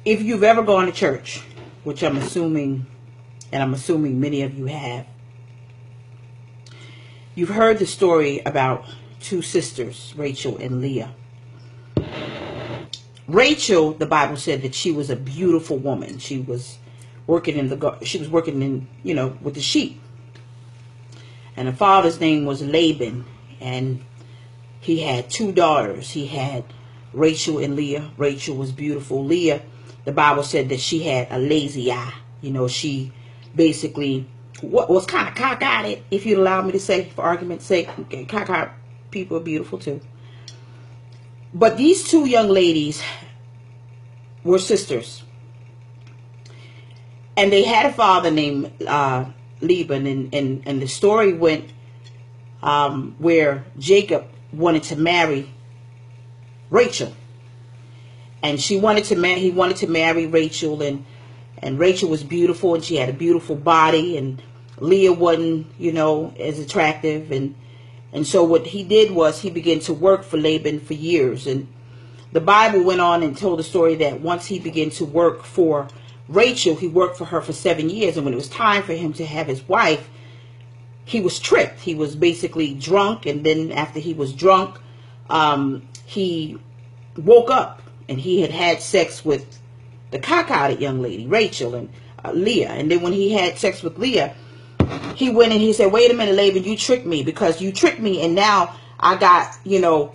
If you've ever gone to church, which I'm assuming many of you have, you've heard the story about two sisters, Rachel and Leah. Rachel, the Bible said that she was a beautiful woman. She was working in with the sheep. And her father's name was Laban, and he had two daughters. He had Rachel and Leah. Rachel was beautiful. Leah, the Bible said that she had a lazy eye. She basically was kind of cockeyed, if you'd allow me to say, for argument's sake. Okay, cockeyed people are beautiful too. But these two young ladies were sisters. And they had a father named Laban. And the story went where Jacob wanted to marry Rachel. And he wanted to marry Rachel. And Rachel was beautiful, and she had a beautiful body. And Leah wasn't, as attractive. And so what he did was he began to work for Laban for years. And the Bible went on and told the story that once he began to work for Rachel, he worked for her for 7 years. And when it was time for him to have his wife, he was tricked. He was basically drunk. And then after he was drunk, he woke up and he had sex with the cockeyed young lady, Rachel, and Leah. And then when he had sex with Leah, he went and he said, wait a minute, Laban, you tricked me, because you tricked me, and now I got, Leah.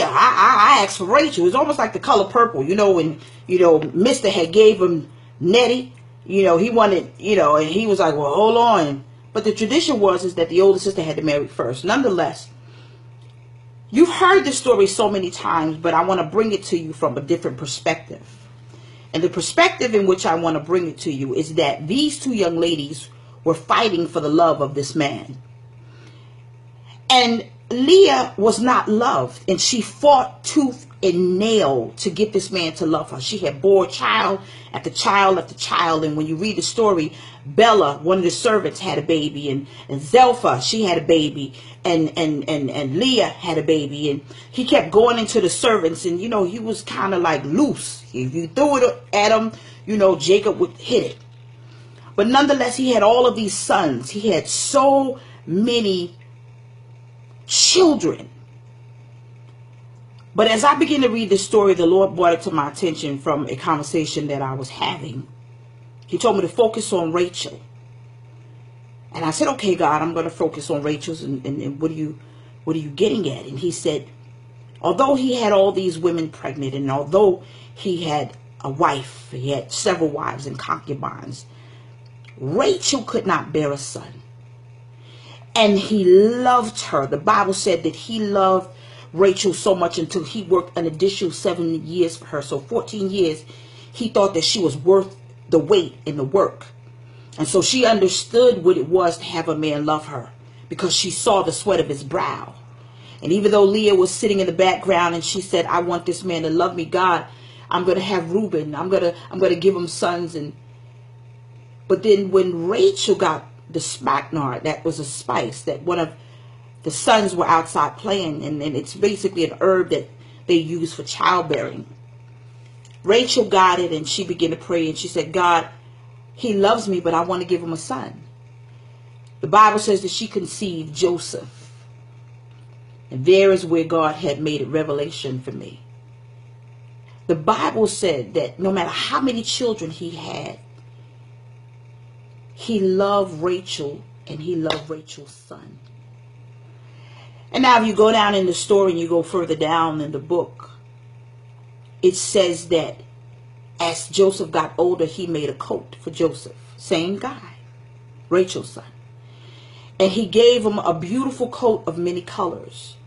I asked for Rachel. It's almost like The Color Purple, when, Mr. had gave him Nettie, he wanted, and he was like, well, hold on. But the tradition is that the older sister had to marry first. Nonetheless, you've heard this story so many times, but I want to bring it to you from a different perspective. And the perspective in which I want to bring it to you is that these two young ladies were fighting for the love of this man. And Leah was not loved, and she fought tooth and nail to get this man to love her. She had bore child after child after child. And when you read the story, Bella, one of the servants, had a baby, and Zelpha, she had a baby, and Leah had a baby. And he kept going into the servants, and he was kind of like loose. If you threw it at him, Jacob would hit it. But nonetheless, he had all of these sons. He had so many children. But as I began to read this story, the Lord brought it to my attention from a conversation that I was having. He told me to focus on Rachel. And I said, okay, God, I'm going to focus on Rachel's. And what are you getting at? And he said, although he had all these women pregnant, and although he had a wife, he had several wives and concubines, Rachel could not bear a son. And he loved her. The Bible said that he loved Rachel so much until he worked an additional 7 years for her. So 14 years, he thought that she was worth the weight in the work. And so she understood what it was to have a man love her, because she saw the sweat of his brow. And even though Leah was sitting in the background and she said, I want this man to love me, God, I'm going to have Reuben. I'm going to give him sons. But then when Rachel got the spikenard, that was a spice that one of the sons were outside playing, and it's basically an herb that they use for childbearing. Rachel got it, and she began to pray, and she said, God, he loves me, but I want to give him a son. The Bible says that she conceived Joseph. And there is where God had made a revelation for me. The Bible said that no matter how many children he had, he loved Rachel, and he loved Rachel's son. And now if you go down in the story and you go further down in the book, it says that as Joseph got older, he made a coat for Joseph. Same guy, Rachel's son. And he gave him a beautiful coat of many colors.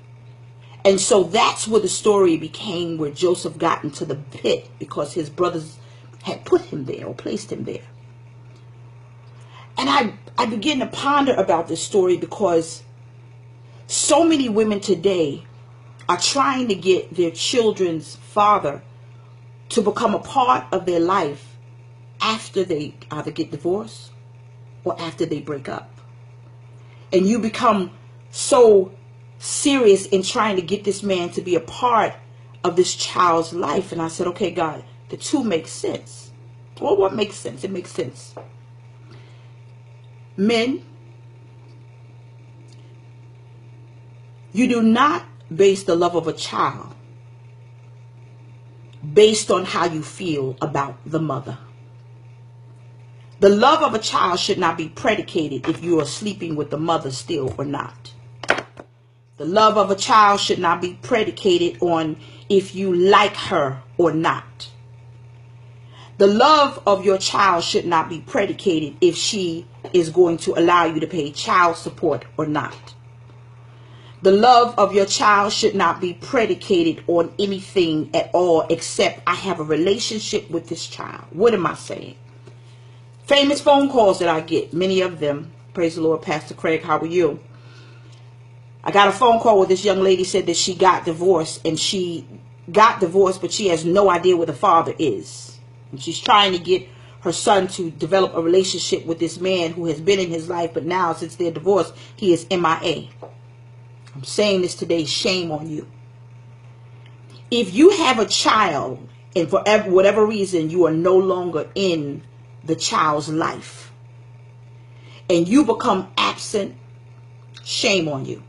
And so that's where the story became, where Joseph got into the pit because his brothers had put him there or placed him there. And I began to ponder about this story because so many women today are trying to get their children's father to become a part of their life after they either get divorced or after they break up. And you become so serious in trying to get this man to be a part of this child's life. And I said, okay, God, the two make sense. Well, what makes sense? It makes sense. Men, you do not base the love of a child based on how you feel about the mother. The love of a child should not be predicated if you are sleeping with the mother still or not. The love of a child should not be predicated on if you like her or not. The love of your child should not be predicated if she is going to allow you to pay child support or not. The love of your child should not be predicated on anything at all except I have a relationship with this child. What am I saying? Famous phone calls that I get, many of them. Praise the Lord, Pastor Craig, how are you? I got a phone call where this young lady said that she got divorced, and she got divorced, but she has no idea where the father is. And she's trying to get her son to develop a relationship with this man who has been in his life, but now since they're divorced, he is MIA. I'm saying this today, shame on you. If you have a child and for whatever reason you are no longer in the child's life and you become absent, shame on you.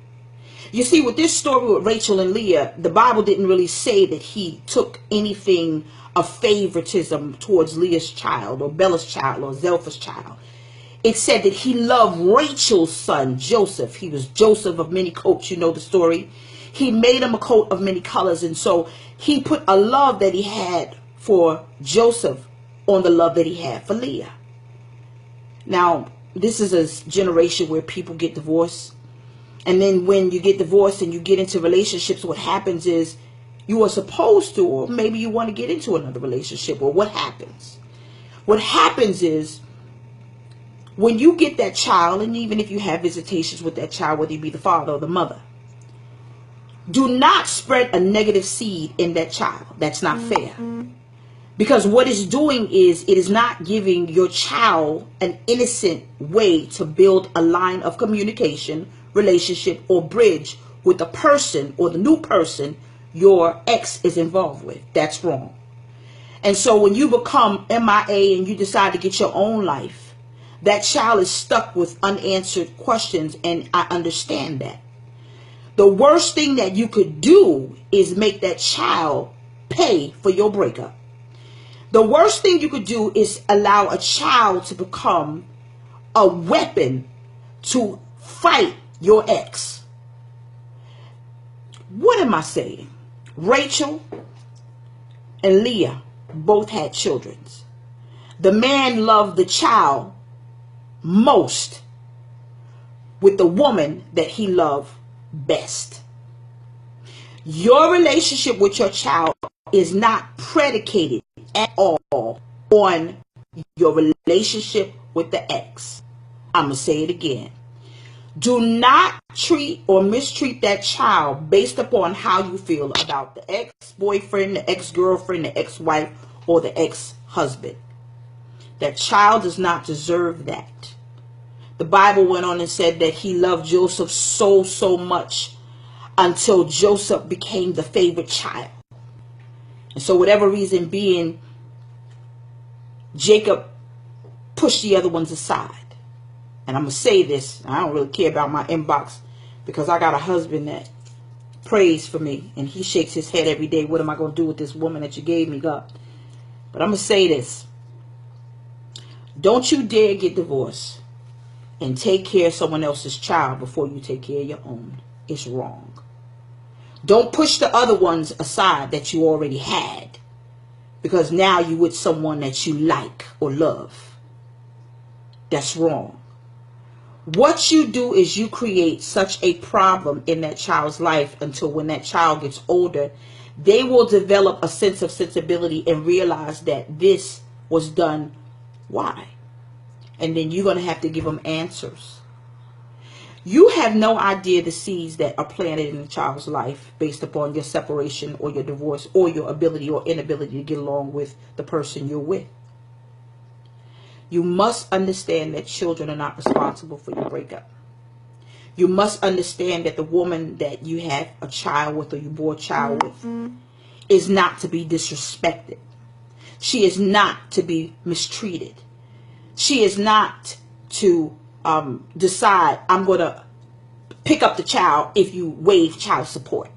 You see, with this story with Rachel and Leah, the Bible didn't really say that he took anything of favoritism towards Leah's child or Bella's child or Zelpha's child. It said that he loved Rachel's son, Joseph. He was Joseph of many coats. You know the story. He made him a coat of many colors. And so he put a love that he had for Joseph on the love that he had for Leah. Now, this is a generation where people get divorced. And then when you get divorced and you get into relationships, what happens is you are supposed to, or maybe you want to get into another relationship, or what happens? What happens is when you get that child, and even if you have visitations with that child, whether it be the father or the mother, do not spread a negative seed in that child. That's not fair. Because what it's doing is it is not giving your child an innocent way to build a line of communication, relationship, or bridge with the person or the new person your ex is involved with. That's wrong. And so when you become MIA and you decide to get your own life, that child is stuck with unanswered questions, and I understand that. The worst thing that you could do is make that child pay for your breakup. The worst thing you could do is allow a child to become a weapon to fight your ex. What am I saying? Rachel and Leah both had children. The man loved the child most with the woman that he loved best. Your relationship with your child is not predicated at all on your relationship with the ex. I'm going to say it again. Do not treat or mistreat that child based upon how you feel about the ex-boyfriend, the ex-girlfriend, the ex-wife, or the ex-husband. That child does not deserve that. The Bible went on and said that he loved Joseph so much until Joseph became the favorite child. And so whatever reason being, Jacob pushed the other ones aside. And I'm going to say this, I don't really care about my inbox because I got a husband that prays for me and he shakes his head every day. What am I going to do with this woman that you gave me, God? But I'm going to say this. Don't you dare get divorced and take care of someone else's child before you take care of your own. It's wrong. Don't push the other ones aside that you already had because now you're with someone that you like or love. That's wrong. What you do is you create such a problem in that child's life until when that child gets older, they will develop a sense of sensibility and realize that this was done. Why? And then you're going to have to give them answers. You have no idea the seeds that are planted in a child's life based upon your separation or your divorce or your ability or inability to get along with the person you're with. You must understand that children are not responsible for your breakup. You must understand that the woman that you have a child with or you bore a child with is not to be disrespected. She is not to be mistreated. She is not to decide, I'm going to pick up the child if you waive child support.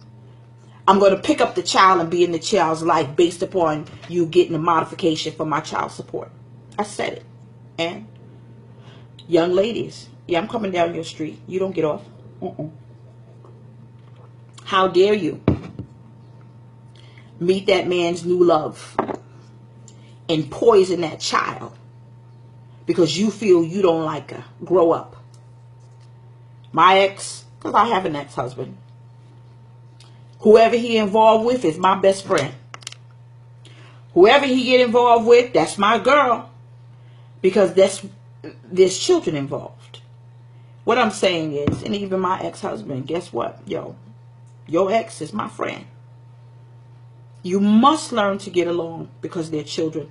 I'm going to pick up the child and be in the child's life based upon you getting a modification for my child support. I said it. And young ladies, yeah, I'm coming down your street. You don't get off. How dare you meet that man's new love and poison that child because you feel you don't like her. Grow up. My ex, because I have an ex-husband, whoever he involved with is my best friend. Whoever he get involved with, that's my girl, because there's children involved. What I'm saying is, and even my ex-husband, guess what? Yo, your ex is my friend. You must learn to get along because they're children.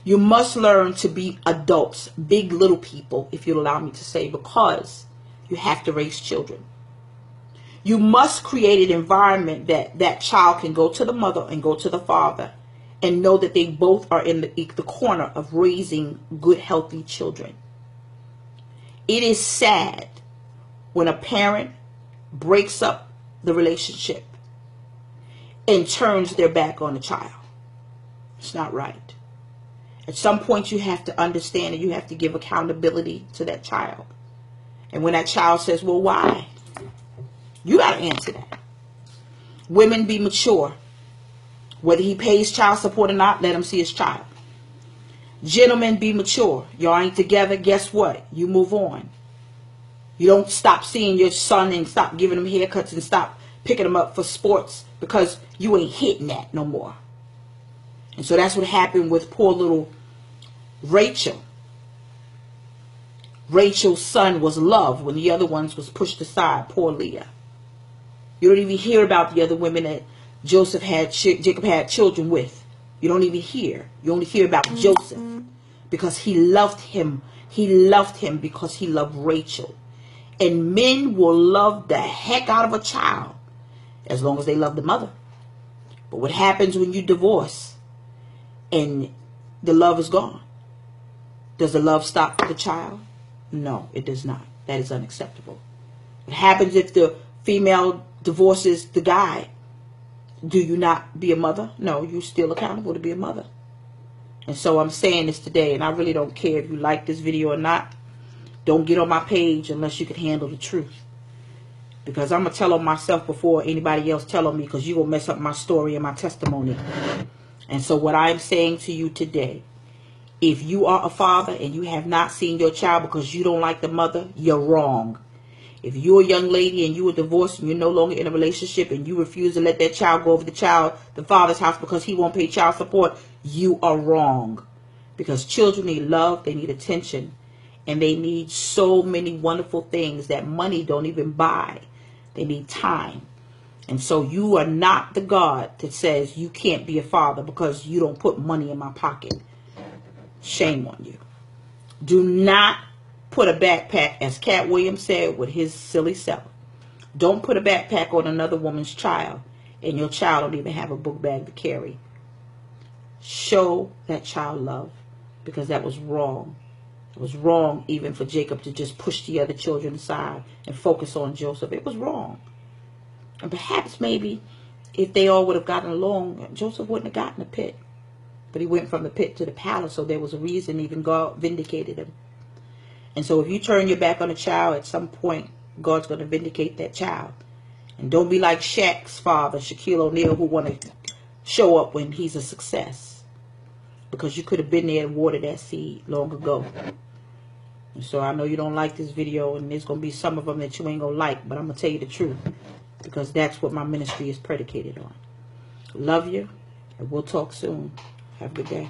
You must learn to be adults, big little people, if you'll allow me to say, because you have to raise children. You must create an environment that that child can go to the mother and go to the father and know that they both are in the corner of raising good, healthy children. It is sad when a parent breaks up the relationship and turns their back on the child. It's not right. At some point, you have to understand and you have to give accountability to that child. And when that child says, well, why? You got to answer that. Women, be mature. Whether he pays child support or not, let him see his child. Gentlemen, be mature. Y'all ain't together. Guess what? You move on. You don't stop seeing your son and stop giving him haircuts and stop picking him up for sports because you ain't hitting that no more. And so that's what happened with poor little Rachel. Rachel's son was loved when the other ones was pushed aside. Poor Leah. You don't even hear about the other women that Jacob had children with. You don't even hear. You only hear about Joseph because he loved him. He loved him because he loved Rachel. And men will love the heck out of a child as long as they love the mother. But what happens when you divorce and the love is gone? Does the love stop for the child? No, it does not. That is unacceptable. What happens if the female divorces the guy? Do you not be a mother? No, you're still accountable to be a mother. And so I'm saying this today, and I really don't care if you like this video or not. Don't get on my page unless you can handle the truth. Because I'm going to tell on myself before anybody else tell on me, because you're going to mess up my story and my testimony. And so what I'm saying to you today, if you are a father and you have not seen your child because you don't like the mother, you're wrong. If you're a young lady and you are divorced and you're no longer in a relationship and you refuse to let that child go over the father's house because he won't pay child support, you are wrong. Because children need love, they need attention, and they need so many wonderful things that money don't even buy. They need time. And so you are not the God that says you can't be a father because you don't put money in my pocket. Shame on you. Do not put a backpack, as Cat Williams said with his silly self. Don't put a backpack on another woman's child and your child don't even have a book bag to carry. Show that child love, because that was wrong. It was wrong even for Jacob to just push the other children aside and focus on Joseph. It was wrong. And perhaps maybe if they all would have gotten along, Joseph wouldn't have gotten the pit. But he went from the pit to the palace, so there was a reason even God vindicated him. And so if you turn your back on a child, at some point, God's going to vindicate that child. And don't be like Shaq's father, Shaquille O'Neal, who want to show up when he's a success. Because you could have been there and watered that seed long ago. And so I know you don't like this video, and there's going to be some of them that you ain't going to like, but I'm going to tell you the truth. Because that's what my ministry is predicated on. Love you, and we'll talk soon. Have a good day.